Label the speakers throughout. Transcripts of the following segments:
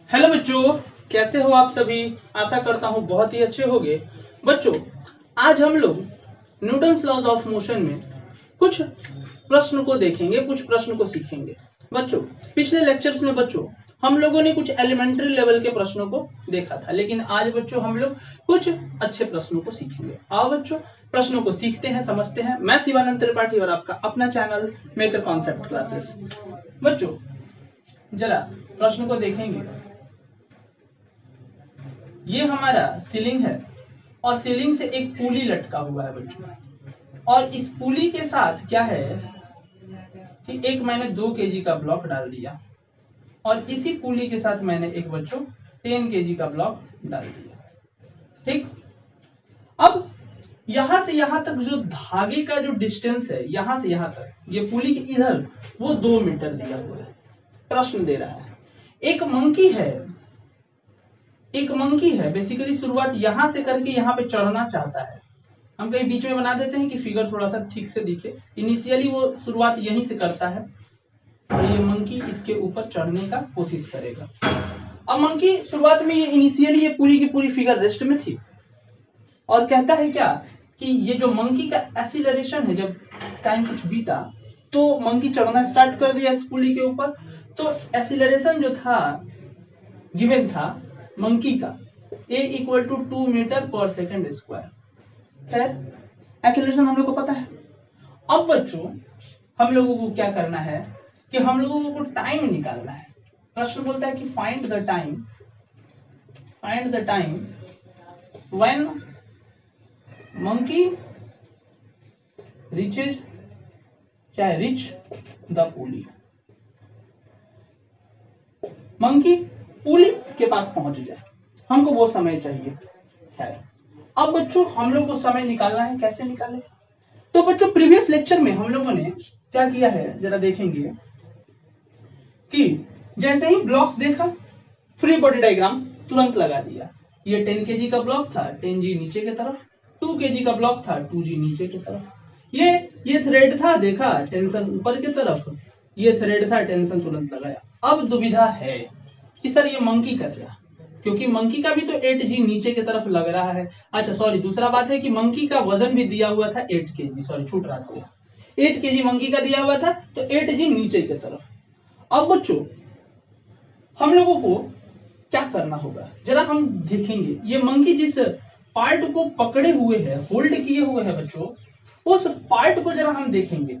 Speaker 1: Hello बच्चों, कैसे हो आप सभी। आशा करता हूँ बहुत ही अच्छे होंगे। बच्चों, आज हम लोग न्यूटन्स लॉज ऑफ मोशन में कुछ प्रश्न को देखेंगे, कुछ प्रश्न को सीखेंगे। बच्चों, पिछले लेक्चर्स में बच्चों हम लोगों ने कुछ एलिमेंट्री लेवल के प्रश्नों को देखा था, लेकिन आज बच्चों हम लोग कुछ अच्छे प्रश्नों को सीखेंगे। आओ बच्चों, प्रश्नों को सीखते हैं, समझते हैं। मैं शिवानंद त्रिपाठी और आपका अपना चैनल मेकर कॉन्सेप्ट क्लासेस। बच्चों, जरा प्रश्न को देखेंगे। ये हमारा सीलिंग है और सीलिंग से एक पुली लटका हुआ है बच्चों, और इस पुली के साथ क्या है कि एक मैंने 2 केजी का ब्लॉक डाल दिया और इसी पुली के साथ मैंने एक बच्चों 10 केजी का ब्लॉक डाल दिया। ठीक, अब यहां से यहां तक जो धागे का जो डिस्टेंस है, यहां से यहां तक ये पुली के इधर वो 2 मीटर दिया हुआ है। प्रश्न दे रहा है एक मंकी है बेसिकली शुरुआत यहां से करके यहां पे चढ़ना चाहता है। हम कहीं बीच में बना देते हैं कि फिगर थोड़ा सा ठीक से दिखे। इनिशियली वो शुरुआत यहीं से करता है और ये मंकी इसके ऊपर चढ़ने का कोशिश करेगा। अब मंकी शुरुआत में ये इनिशियली ये पूरी की पूरी फिगर रेस्ट में थी और कहता है क्या कि ये जो मंकी का एक्सीलरेशन है, जब टाइम कुछ बीता तो मंकी चढ़ना स्टार्ट कर दिया इस पुली के ऊपर। तो एक्सीलरेशन जो था गिवन था मंकी का a इक्वल टू 2 मीटर पर सेकेंड स्क्वायर। खैर, एक्सेलरेशन हम लोग को पता है। अब बच्चों हम लोगों को क्या करना है कि हम लोगों को टाइम निकालना है। प्रश्न बोलता है कि find the time when monkey reach the pulley. Monkey pulley के पास पहुंच जाए, हमको वो समय चाहिए है। अब बच्चों हम लोग को समय निकालना है, कैसे निकाले? तो बच्चों प्रीवियस लेक्चर में हम लोगों ने क्या किया है जरा देखेंगे कि जैसे ही ब्लॉक्स देखा, फ्री बॉडी डायग्राम तुरंत लगा दिया। ये 10 केजी का ब्लॉक था, 10G नीचे की तरफ। 2 केजी का ब्लॉक था, 2G नीचे की तरफ। ये थ्रेड था, देखा टेंशन ऊपर की तरफ। ये थ्रेड था, टेंशन तुरंत लगाया। अब दुविधा है कि सर ये मंकी का क्या, क्योंकि मंकी का भी तो 8G नीचे की तरफ लग रहा है। अच्छा सॉरी, दूसरा बात है कि मंकी का वजन भी दिया हुआ था 8 केजी, सॉरी छूट रहा था, 8 केजी मंकी का दिया हुआ था, तो 8G नीचे की तरफ। अब बच्चों हम लोगों को क्या करना होगा जरा हम देखेंगे। ये मंकी जिस पार्ट को पकड़े हुए है, होल्ड किए हुए है बच्चों, उस पार्ट को जरा हम देखेंगे।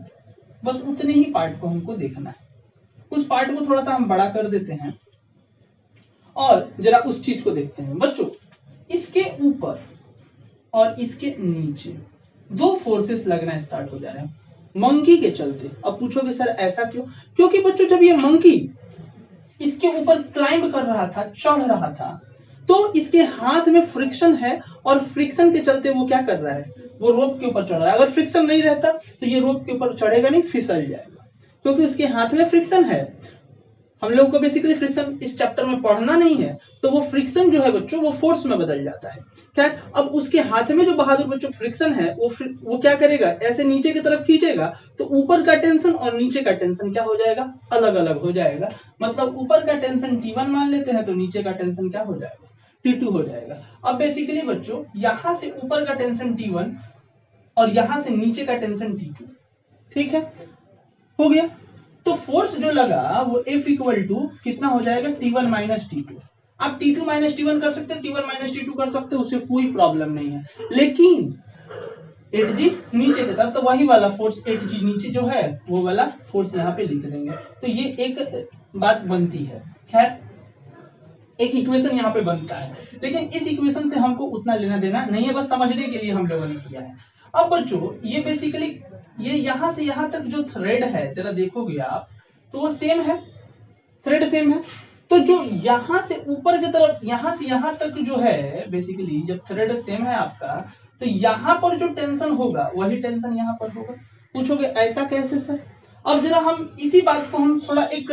Speaker 1: बस उतने ही पार्ट को हमको देखना है। उस पार्ट को थोड़ा सा हम बड़ा कर देते हैं और जरा उस चीज को देखते हैं। बच्चों, इसके ऊपर और इसके नीचे 2 फोर्सेस लगना स्टार्ट हो जा रहे हैं मंकी के चलते। अब पूछोगे सर ऐसा क्यों? क्योंकि बच्चों जब ये मंकी इसके ऊपर क्लाइंब कर रहा था, चढ़ रहा था, तो इसके हाथ में फ्रिक्शन है और फ्रिक्शन के चलते वो क्या कर रहा है, वो रोप के ऊपर चढ़ रहा है। अगर फ्रिक्शन नहीं रहता तो ये रोप के ऊपर चढ़ेगा नहीं, फिसल जाएगा, क्योंकि उसके हाथ में फ्रिक्शन है। हम लोग को बेसिकली फ्रिक्शन इस चैप्टर में पढ़ना नहीं है, तो वो फ्रिक्शन जो है बच्चों वो फोर्स में बदल जाता है। क्या? अब उसके हाथ में जो बहादुर बच्चों फ्रिक्शन है वो क्या करेगा, ऐसे नीचे की तरफ खींचेगा तो ऊपर का टेंशन और नीचे का टेंशन क्या हो जाएगा, अलग अलग हो जाएगा। मतलब ऊपर का टेंशन T1 मान लेते हैं तो नीचे का टेंशन क्या हो जाएगा, T2 हो जाएगा। अब बेसिकली बच्चों यहां से ऊपर का टेंशन T1 और यहां से नीचे का टेंशन T2। ठीक है, हो गया। तो फोर्स जो लगा वो F इक्वल टू कितना हो जाएगा, T1 माइनस T2। आप T2 माइनस T1 कर सकते हैं, T1 माइनस T2 कर सकते हैं, उससे कोई प्रॉब्लम नहीं है। लेकिन 8G नीचे की तरफ, तो वही वाला फोर्स 8G नीचे जो है वो वाला फोर्स यहाँ पे लिख देंगे। तो ये एक बात बनती है। खैर, एक इक्वेशन यहाँ पे बनता है, लेकिन इस इक्वेशन से हमको उतना लेना देना नहीं है, बस समझने के लिए हम लोगों ने किया है। अब बच्चों ये बेसिकली ये यहां से यहां तक जो थ्रेड है जरा देखोगे आप तो वो सेम है, थ्रेड सेम है। तो जो यहां से ऊपर की तरफ यहां से यहां तक जो है बेसिकली जब थ्रेड सेम है आपका, तो यहां पर जो टेंशन होगा वही टेंशन यहां पर होगा। पूछोगे ऐसा कैसे सर? अब जरा हम इसी बात को हम थोड़ा एक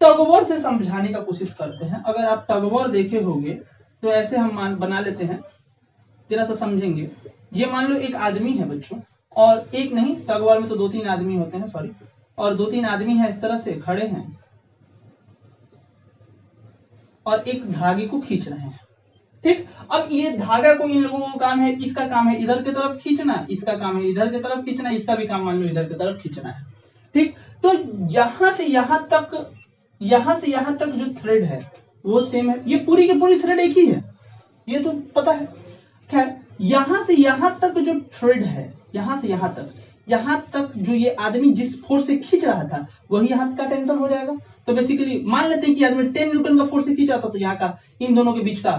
Speaker 1: टग वॉर से समझाने का कोशिश करते हैं। अगर आप टग वॉर देखे होंगे तो ऐसे हम बना लेते हैं, जरा सा समझेंगे। ये मान लो एक आदमी है बच्चों, और एक नहीं, टग वॉर में तो 2-3 आदमी होते हैं, सॉरी, और 2-3 आदमी हैं इस तरह से खड़े हैं। और एक धागे को खींच रहे हैं। ठीक, अब ये धागा को इन लोगों का काम है, इसका काम है इधर की तरफ खींचना, इसका काम है इधर की तरफ खींचना, इसका भी काम मान लो इधर की तरफ खींचना है। ठीक, तो यहां से यहां तक जो थ्रेड है वो सेम है, ये पूरी की पूरी थ्रेड एक ही है, ये तो पता है। खैर, यहां से यहां तक जो थ्रेड है, यहां से यहां तक जो ये आदमी जिस फोर्स से खींच रहा था वही यहाँ का टेंशन हो जाएगा। तो बेसिकली मान लेते हैं कि आदमी 10 न्यूटन का फोर्स से खींच रहा था, तो यहाँ का इन दोनों के बीच का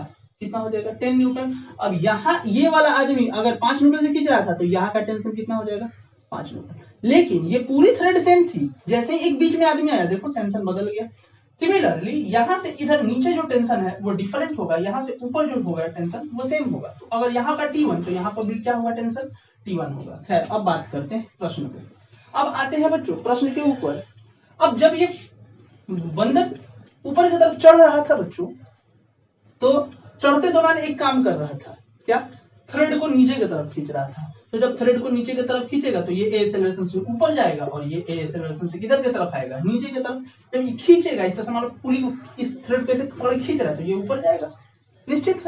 Speaker 1: कितना हो जाएगा 10 न्यूटन। अब यहाँ ये वाला आदमी अगर 5 न्यूटन से खींच रहा था तो यहाँ का टेंशन कितना हो जाएगा 5 न्यूटन। लेकिन ये पूरी थ्रेड सेम थी, जैसे एक बीच में आदमी आया देखो टेंशन बदल गया। सिमिलरली यहाँ से इधर नीचे जो टेंशन है वो डिफरेंट होगा, यहाँ से ऊपर जो होगा टेंशन वो सेम होगा। तो अगर यहाँ का T1 तो यहाँ पर भी क्या होगा टेंशन T1 होगा। खैर, अब बात करते हैं प्रश्न पे। अब आते हैं बच्चों प्रश्न के ऊपर। अब जब ये बंदर ऊपर की तरफ चढ़ रहा था बच्चों, तो चढ़ते दौरान एक काम कर रहा था, क्या, थ्रेड को नीचे की तरफ खींच रहा था। तो जब थ्रेड को नीचे की तरफ खींचेगा तो ये ए एक्सेलरेशन से ऊपर जाएगा और ये ए एक्सेलरेशन से किधर की तरफ आएगा नीचे की तरफ। जब ये खींचेगा इस तरह से, मतलब पुली को इस थ्रेड को ऐसे पकड़ खींच रहा है तो ये ऊपर जाएगा, निश्चित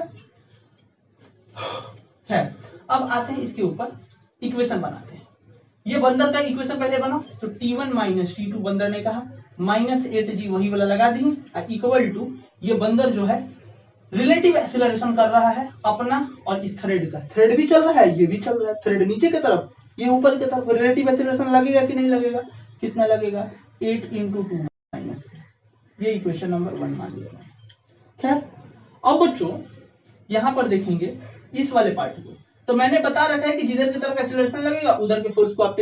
Speaker 1: है। अब आते हैं इसके ऊपर इक्वेशन बनाते हैं। ये बंदर का इक्वेशन पहले बना, तो T1 माइनस T2 बंदर ने कहा, माइनस 8g वही वाला लगा दी, इक्वल टू ये बंदर जो है रिलेटिव एक्सीलरेशन कर रहा है अपना और इस थ्रेड का, थ्रेड भी चल रहा है ये भी चल रहा है, थ्रेड नीचे की तरफ ये ऊपर की तरफ, रिलेटिव एक्सीलरेशन लगेगा कि नहीं लगेगा, कितना लगेगा 8 × 2 माइनस, ये इक्वेशन नंबर 1 मान लिया। खैर, अब बच्चों यहां पर देखेंगे इस वाले पार्ट को, तो मैंने बता रखा है कि जिधर की तरफ एक्सीलरेशन लगेगा उधर के फोर्स को आप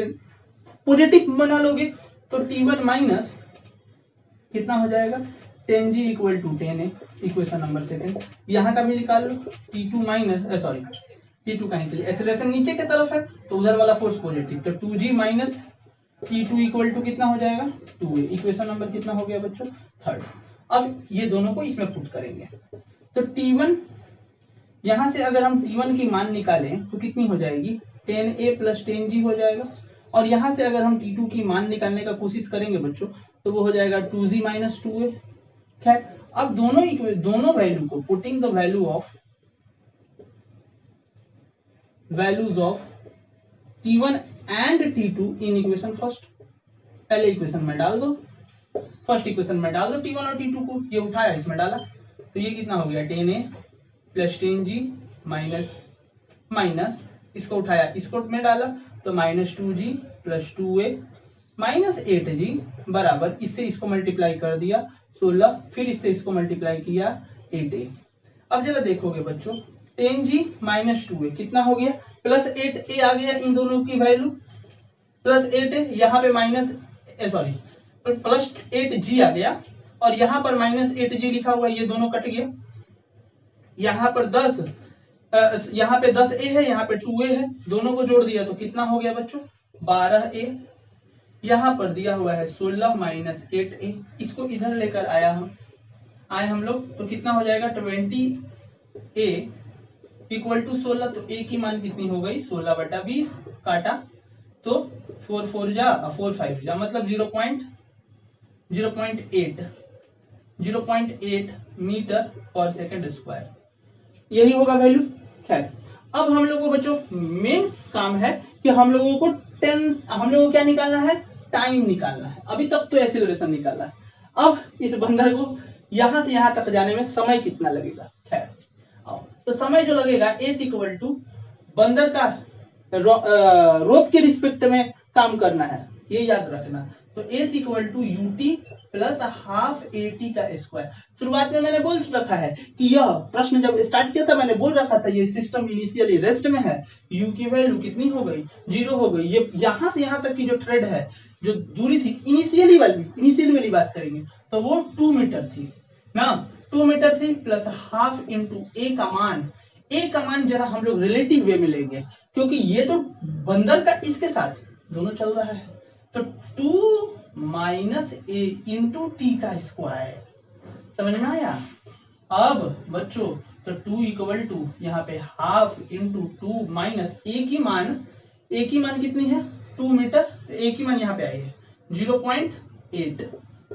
Speaker 1: पॉजिटिव बना लोगे। तो T1 माइनस कितना हो जाएगा 10g equal to 10a, equation number 2। यहाँ का भी निकाल लो, T2 माइनस T2 कहीं के लिए एक्सीलरेशन नीचे की तरफ है तो उधर वाला फोर्स पॉजिटिव, तो 2g minus T2 equal to कितना हो जाएगा 2a, इक्वेशन नंबर कितना हो गया बच्चों 3। अब ये दोनों को इसमें पुट करेंगे, तो T1 यहां से अगर हम T1 की मान निकालें तो कितनी हो जाएगी 10a प्लस 10g हो जाएगा, और यहां से अगर हम T2 की मान निकालने का कोशिश करेंगे बच्चों तो वो हो जाएगा 2g माइनस 2a। खैर, अब दोनों वैल्यू को putting the values of T1 and T2 in equation first, पहले इक्वेशन में डाल दो, फर्स्ट इक्वेशन में डाल दो T1 और T2 को, ये उठाया इसमें डाला तो ये कितना हो गया 10a प्लस 10g माइनस इसको उठाया इसको में डाला तो minus 2g plus 2a minus 8g बराबर, इससे इसको मल्टीप्लाई कर दिया 16, फिर इससे इसको मल्टीप्लाई किया 8a। अब जरा देखोगे बच्चों 10g माइनस 2a कितना हो गया प्लस 8a आ गया, इन दोनों की वैल्यू प्लस 8a, यहाँ पे माइनस प्लस 8g आ गया और यहाँ पर माइनस 8g लिखा हुआ, ये दोनों कट गया, यहाँ पर 10 यहाँ पे 10a है, यहाँ पे 2a है, दोनों को जोड़ दिया तो कितना हो गया बच्चों 12a, यहाँ पर दिया हुआ है 16 माइनस 8a, इसको इधर लेकर आए हम लोग तो कितना हो जाएगा 20a इक्वल टू 16, तो a की मान कितनी हो गई 16/20, काटा तो 4 4 जा 4 5 जा मतलब 0.8 मीटर पर सेकंड स्क्वायर, यही होगा वैल्यू। खैर, अब हम लोगों को बच्चों मेन काम है कि हम लोगों को क्या निकालना है टाइम निकालना है, अभी तक तो एक्सीलरेशन निकाला है, अब इस बंदर को यहां से यहां तक जाने में समय कितना लगेगा। खैर, तो समय जो लगेगा एस इक्वल टू बंदर का रोप के रिस्पेक्ट में काम करना है, ये याद रखना, तो s equal to ut plus half at का स्क्वायर। शुरुआत में मैंने बोल रखा है कि यह प्रश्न जब स्टार्ट किया था मैंने बोल रखा था ये सिस्टम इनिशियली रेस्ट में है, यू की वैल्यू कितनी हो गई 0 हो गई, ये यहां से यहां तक की जो थ्रेड है जो दूरी थी इनिशियली वाली बात करेंगे तो वो 2 मीटर थी ना, 2 मीटर थी प्लस हाफ इंटू ए का मान जरा हम लोग रिलेटिव वे में लेंगे क्योंकि ये तो बंदर का इसके साथ दोनों चल रहा है, तो 2 माइनस ए इंटू टी का स्क्वायर, समझ में आया। अब बच्चों तो 2 इक्वल टू यहाँ पे हाफ इंटू 2 माइनस ए की मान कितनी है 2 मीटर, तो ए की मान यहाँ पे आई है 0.8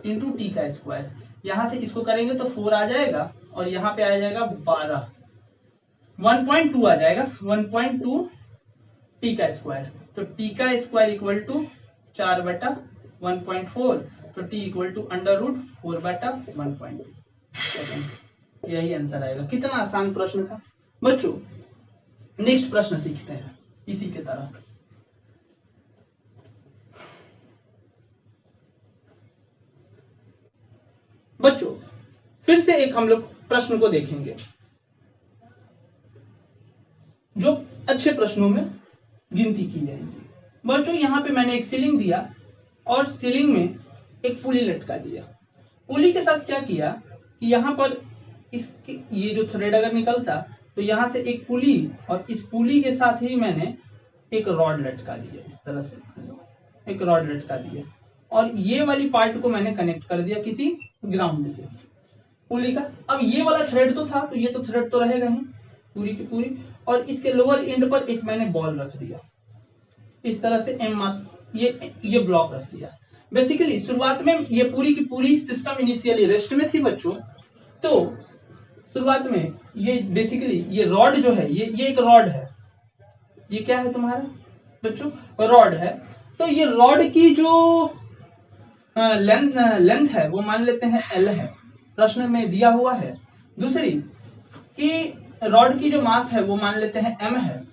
Speaker 1: इंटू टी का स्क्वायर, यहां से इसको करेंगे तो 4 आ जाएगा और यहाँ पे आ जाएगा 12, 1.2 आ जाएगा, 1.2 टी का स्क्वायर। तो टी का स्क्वायर इक्वल टू 4/1.4, तो टी इक्वल टू √4/1.2। यही आंसर आएगा। कितना आसान प्रश्न था बच्चों। नेक्स्ट प्रश्न सीखते हैं इसी के तरह। बच्चों फिर से एक हम लोग प्रश्न को देखेंगे जो अच्छे प्रश्नों में गिनती की जाएगी। बच्चों यहाँ पे मैंने एक सीलिंग दिया और सीलिंग में एक पुली लटका दिया। पुली के साथ क्या किया कि यहाँ पर इसके ये जो थ्रेड अगर निकलता तो यहाँ से एक पुली और इस पुली के साथ ही मैंने एक रॉड लटका दिया, इस तरह से एक रॉड लटका दिया और ये वाली पार्ट को मैंने कनेक्ट कर दिया किसी ग्राउंड से पुली का। अब ये वाला थ्रेड तो था तो ये तो थ्रेड तो रहेगा ही पूरी की पूरी, और इसके लोअर एंड पर एक मैंने बॉल रख दिया इस तरह से एम मास ये ब्लॉक रख दिया। बेसिकली शुरुआत में ये पूरी की पूरी सिस्टम इनिशियली रेस्ट में थी बच्चों। तो शुरुआत में ये बेसिकली ये रॉड जो है ये एक रॉड है, ये क्या है तुम्हारा बच्चों रॉड है। तो ये रॉड की जो लेंथ है वो मान लेते हैं L है, प्रश्न में दिया हुआ है। दूसरी कि रॉड की जो मास है वो मान लेते हैं m है,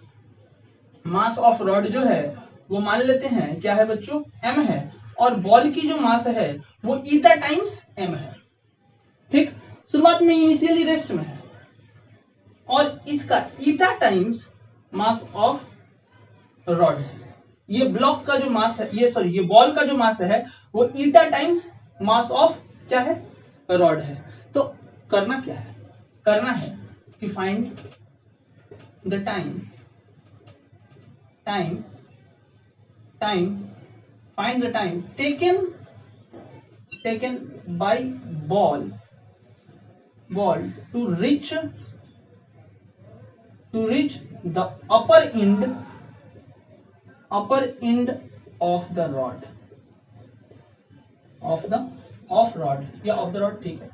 Speaker 1: मास ऑफ रॉड जो है वो मान लेते हैं क्या है बच्चों m है, और बॉल की जो मास है वो ईटा टाइम्स m है। ठीक, शुरुआत में इनिशियली रेस्ट में है और इसका eta times mass of rod है। ये ब्लॉक का जो मास है ये बॉल का जो मास है वो ईटा टाइम्स मास ऑफ क्या है रॉड है। तो करना क्या है, करना है कि find the time find the time taken by ball to reach the upper end of the rod या ऑफ द रॉड, ठीक है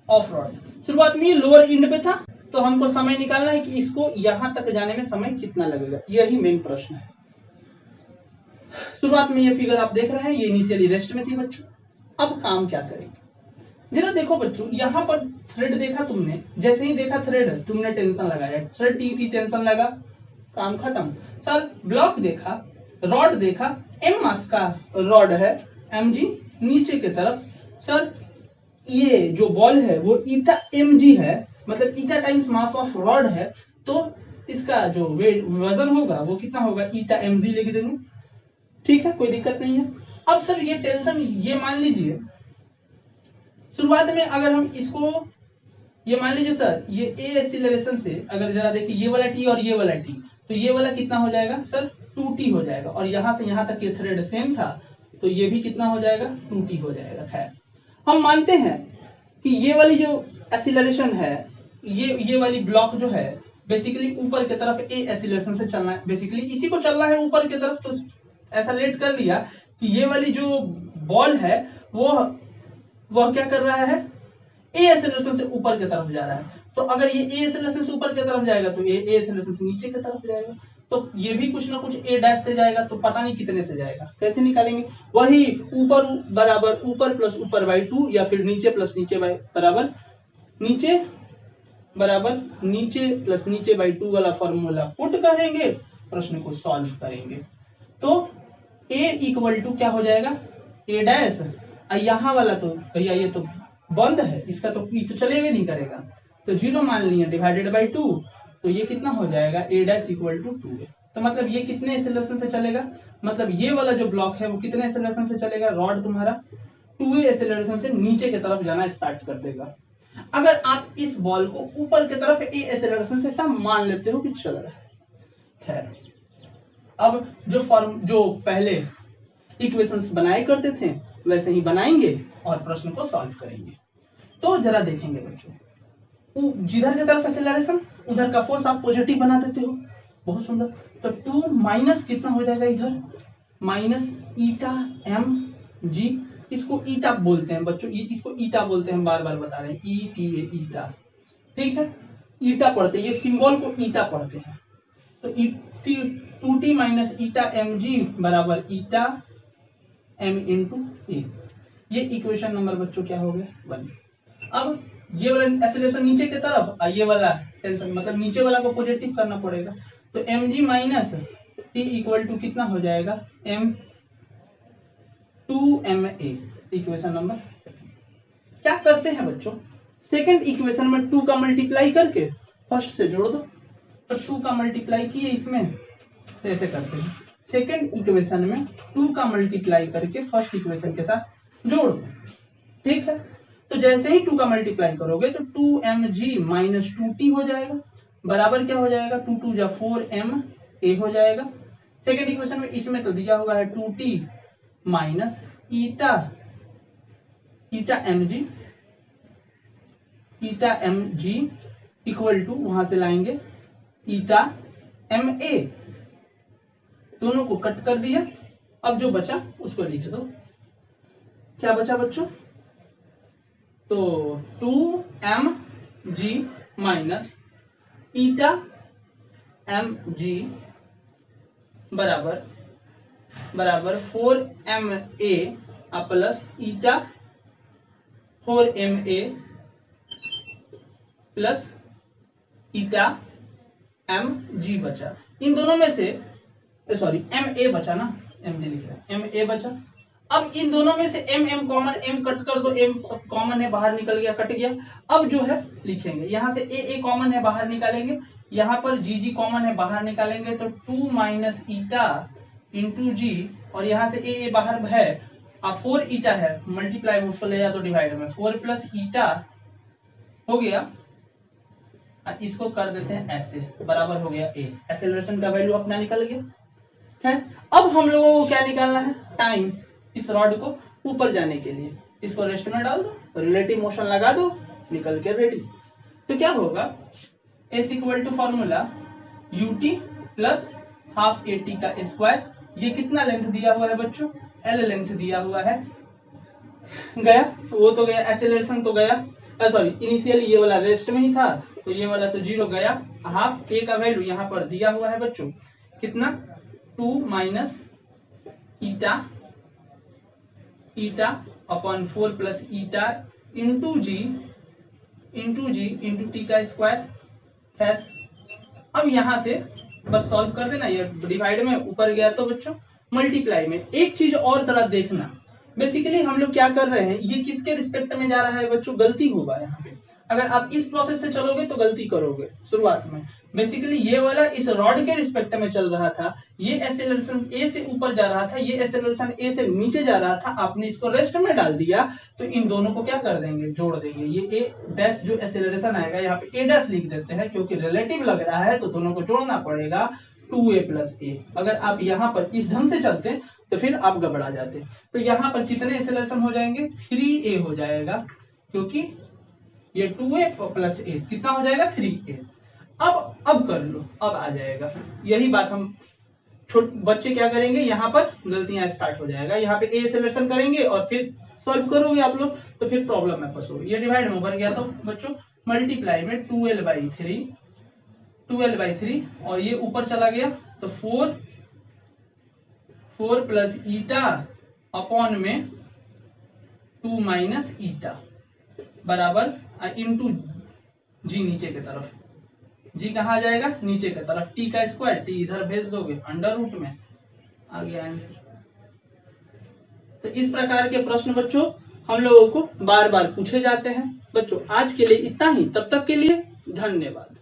Speaker 1: ऑफ रॉड। शुरुआत में ये लोअर एंड पे था तो हमको समय निकालना है कि इसको यहां तक जाने में समय कितना लगेगा, यही मेन प्रश्न है। शुरुआत में ये फिगर आप देख रहे हैं ये इनिशियली रेस्ट में थी बच्चों। अब काम क्या करेंगे जरा देखो बच्चों, यहाँ पर थ्रेड देखा तुमने, जैसे ही देखा थ्रेड तुमने टेंशन लगाया, थ्रेड टी टेंशन लगा, काम खत्म। सर ब्लॉक देखा, रॉड देखा, एम मास का रॉड है mg नीचे की तरफ, सर ये जो बॉल है वो ईटा mg है, मतलब eta times mass of rod है, तो इसका जो वेट वजन होगा वो कितना होगा ईटा mg लिख देंगे। ठीक है, कोई दिक्कत नहीं है। अब सर ये टेंशन ये मान लीजिए शुरुआत में अगर हम इसको ये मान लीजिए सर ये ए एक्सीलरेशन से अगर जरा देखिए ये वाला टी और ये वाला टी, तो ये वाला कितना हो जाएगा सर 2t हो जाएगा, और यहां से यहां तक ये थ्रेड सेम था तो ये भी कितना हो जाएगा 2t हो जाएगा। खैर हम मानते हैं कि ये वाली जो एक्सीलरेशन है ये वाली ब्लॉक जो है बेसिकली ऊपर की तरफ ए एक्सीलरेशन से चलना है, बेसिकली इसी को चलना है ऊपर की तरफ। तो ऐसा लेट कर लिया कि ये वाली जो बॉल है वह क्या कर रहा है ए एक्सीलरेशन से ऊपर की तरफ जा रहा है। तो अगर ये ए एक्सीलरेशन से ऊपर की तरफ जाएगा तो ये ए एक्सीलरेशन से नीचे की तरफ जाएगा, तो ये भी कुछ ना कुछ ए डैश से जाएगा, तो पता नहीं कितने से जाएगा, कैसे निकालेंगे। वही ऊपर बराबर ऊपर प्लस ऊपर बाई 2 या फिर नीचे प्लस नीचे बाई बराबर नीचे प्लस नीचे बाई 2 वाला फॉर्मूला पुट करेंगे, प्रश्न को सॉल्व करेंगे। तो ए इक्वल टू क्या हो जाएगा ए डैश, यहाँ वाला तो भैया ये तो बंद है, इसका तो चलेगा नहीं करेगा, तो 0 मान लिया डिवाइडेड बाई 2, तो ये कितना हो जाएगा ए डैश इक्वल टू 2a। तो मतलब ये कितने एक्सेलरेशन से चलेगा, मतलब ये वाला जो ब्लॉक है वो कितने एक्सेलरेशन से चलेगा, रॉड तुम्हारा 2a एक्सेलरेशन से नीचे की तरफ जाना स्टार्ट कर देगा। अगर आप इस बॉल को ऊपर की तरफ a एक्सेलरेशन से ऐसा मान लेते हो कि चल रहा है। खैर अब जो पहले इक्वेशंस बनाए करते थे वैसे ही बनाएंगे और प्रश्न को सॉल्व करेंगे। तो जरा देखेंगे बच्चों, जिधर की तरफ एक्सेलरेशन उधर का फोर्स आप पॉजिटिव बना देते हो, बहुत सुंदर। तो 2 माइनस कितना हो जाएगा इधर माइनस ईटा एम जी, इसको ईटा बोलते हैं बच्चों, ये इसको ईटा बोलते हैं, बार बार बता रहे हैं, ETA ईटा, ठीक है, ईटा पढ़ते हैं, ये सिंबल को ईटा पढ़ते हैं। तो 2t माइनस ईटा mg बराबर ईटा m इंटू ए, ये इक्वेशन नंबर बच्चों क्या हो गया 1। अब ये वाला एक्सेलरेशन नीचे की तरफ, ये वाला टेंशन मतलब नीचे वाला को पॉजिटिव करना पड़ेगा, तो mg minus t equal to कितना हो जाएगा m 2ma, इक्वेशन नंबर 2। क्या करते हैं बच्चों, सेकंड इक्वेशन में 2 का मल्टीप्लाई करके फर्स्ट से जोड़ दो, तो 2 का मल्टीप्लाई किए इसमें, तो ऐसे करते हैं, सेकंड इक्वेशन में 2 का मल्टीप्लाई करके फर्स्ट इक्वेशन के साथ जोड़ दो, ठीक है। तो जैसे ही 2 का मल्टीप्लाई करोगे तो 2mg माइनस 2t हो जाएगा, बराबर क्या हो जाएगा 2 2 जा 4ma हो जाएगा। सेकंड इक्वेशन में इसमें तो दिया हुआ है 2t minus eta mg equal to, वहां से लाएंगे ईटा ma, दोनों को कट कर दिया। अब जो बचा उसको लिख दो, क्या बचा बच्चों, तो 2mg माइनस ईटा mg बराबर 4ma plus eta 4ma plus eta mg बचा। इन दोनों में से सॉरी ma बचा ना, mg लिख रहा है, ma बचा। अब इन दोनों में से m कॉमन, m कट कर दो, m सब कॉमन है, बाहर निकल गया, कट गया। अब जो है लिखेंगे, यहाँ से a कॉमन है, बाहर निकालेंगे, यहाँ पर g कॉमन है, बाहर निकालेंगे, तो 2 माइनस ईटा इंटू जी, और यहाँ से a बाहर है, 4 ईटा है, मल्टीप्लाई में उसको ले जा तो डिवाइड में 4 प्लस ईटा हो गया, इसको कर देते हैं ऐसे, बराबर हो गया a, एक्सेलरेशन का वैल्यू अपना निकल गया है। अब हम लोगों को क्या निकालना है, टाइम, इस रॉड को ऊपर जाने के लिए, इसको रेस्ट में डाल दो, रिलेटिव मोशन लगा दो, निकल के रेडी। तो क्या होगा, s equal to formula ut plus half at का स्क्वायर, ये कितना लेंथ दिया हुआ है बच्चों, l लेंथ दिया हुआ है, गया वो तो गया, एक्सेलरेशन तो गया, सॉरी इनिशियली ये वाला रेस्ट में ही था, तो ये वाला तो 0 गया। हाफ a का वैल्यू यहाँ पर दिया हुआ है बच्चों, कितना 2 minus eta upon 4 plus eta into g into t का स्क्वायर। खैर अब यहाँ से बस सॉल्व कर देना, ये डिवाइड में ऊपर गया तो बच्चों मल्टीप्लाई में। एक चीज और तरह देखना, बेसिकली हम लोग क्या कर रहे हैं, ये किसके रिस्पेक्ट में जा रहा है बच्चों, गलती होगा यहाँ पे, अगर आप इस प्रोसेस से चलोगे तो गलती करोगे शुरुआत में। बेसिकली ये वाला इस रॉड के रिस्पेक्ट में चल रहा था, ये एक्सेलरेशन a से ऊपर जा रहा था, ये एक्सेलरेशन a से नीचे जा रहा था, आपने इसको रेस्ट में डाल दिया, तो इन दोनों को क्या कर देंगे, जोड़ देंगे। ये a डैश जो एक्सेलरेशन आएगा यहाँ पे a डैश लिख देते हैं, क्योंकि रिलेटिव लग रहा है तो दोनों को जोड़ना पड़ेगा 2a प्लस a। अगर आप यहाँ पर इस ढंग से चलते तो फिर आप गड़बड़ा जाते, तो यहाँ पर कितने एक्सेलरेशन हो जाएंगे, 3a हो जाएगा, क्योंकि ये 2a प्लस a कितना हो जाएगा 3a। अब कर लो, अब आ जाएगा। यही बात हम बच्चे क्या करेंगे, यहाँ पर गलतियां स्टार्ट हो जाएगा, यहाँ पे a एक्सेलरेशन करेंगे और फिर सॉल्व करोगे आप लोग तो फिर प्रॉब्लम में फंसोगे। ये डिवाइड में बन गया तो बच्चों मल्टीप्लाई में 12 बाई 3 और ये ऊपर चला गया तो 4 प्लस ईटा अपॉन में 2 माइनस ईटा बराबर इंटू जी, नीचे की तरफ जी कहाँ आ जाएगा, नीचे की तरफ, टी का स्क्वायर, टी इधर भेज दोगे अंडर रूट में, आ गया आंसर। तो इस प्रकार के प्रश्न बच्चों हम लोगों को बार बार पूछे जाते हैं। बच्चों आज के लिए इतना ही, तब तक के लिए धन्यवाद।